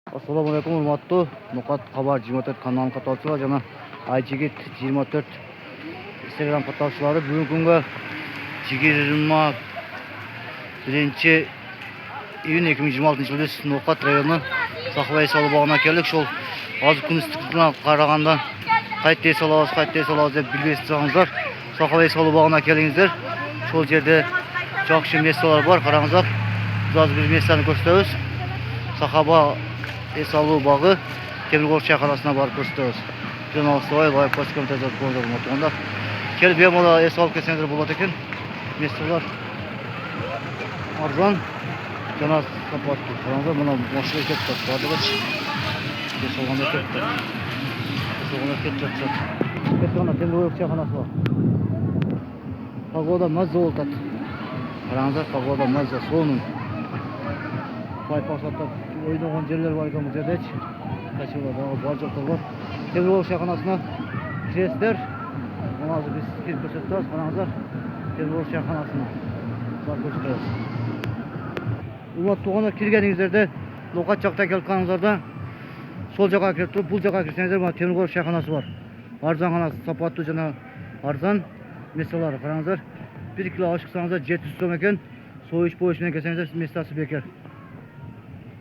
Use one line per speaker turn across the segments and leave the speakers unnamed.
Assalamualaikum hurmatli Nuqat xabar 24 kanalının katılımcıları jana Ayjigit 24 Instagram katılımcıları bugun kunga 21-iyun 2026 yılı biz Nuqat rayonu Saqlay salı bağına keldik. Şol az kun istiqliğine qaraganda qayta salabız deb bilbesizsizlar. Saqlay salı bağına kelingizler. Şol jerde жақсы месалар бар, қараңыздар. Biz bir mesani көрсөтөбүз. Сахаба эс алуу багы Темиргол чайханасына барып көрсөтөбүз. Журналистбай лайк басып комментарий жазып коюңуздар. Келип бемала эс алып келсеңиздер болот экен. Месалар арзан жана сапаттуу. Қараңыздар, мына машина кетти. Бардыгы. Эс алганда кетти. Эс алганда кетти. Темиргол чайханасы бар. Погода маза болот. Қараңыздар, погода маза, сонун. Байпасаттап ойнаған жерлер бар екен бұл жердечи. Качылар бар жоқтар бар. Темиргол чайханасына кіресіздер. Оны азыр біз келіп көрсөтөбүз. Қараңыздар, Темиргол чайханасына барып көрсөтөбүз. Урматтуу туғандар, келгениңиздерде Nuqat жактан келип калганыңыздарда сол жака кирип туруп, бул жака кирсеңиздер, мына Темиргол чайханасы бар. Арзан гана сапаттуу жана арзан месалар. Қараңыздар, 1 кило аш шықсаңыздар 700 сом екен. Союш менен келсеңиздер местасы бекер.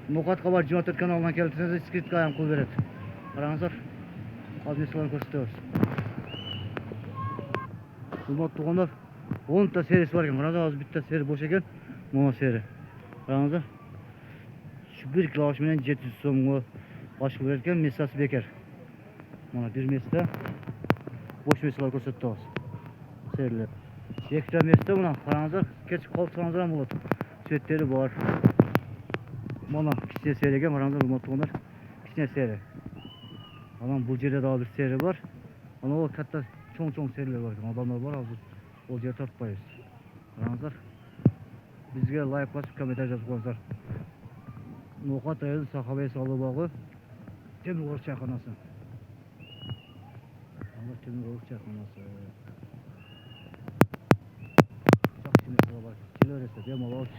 Nuqat xabar 24 kanalынан келсеңиздер скидка ам кыл берет. Караңыздар, аз месаларын көрсөтөбүз. Урматтуу тугандар, 10 та сериясы бар екен. Караңыздар, азыр битте сери бош екен. Мына сери. Караңыздар. 1 кило аш менен 700 сомго аш берет экен, местасы бекер. Мына бир месте бош месалар көрсөтөбүз. Серилер. Екінші месте мына қараңыздар, кешіп қалсаңыздар болот. Цветтері бар. Мына кішкене сериге қараңыздар, урматтуу тугандар. Кішкене сери. Анан бул жерде дагы бир сери бар. Анан ол катта чоң серилер бар. Адамдар бар, азыр ол жерди тартпайбыз. Қараңыздар. Бизге лайк басып, комментарий жазып коюңуздар. Nuqat району Сахабай салуу багы Темиргол чайханасы. Темиргол чайханасы. Жақсы месалар бар. Келе бересіздер, демалып алып.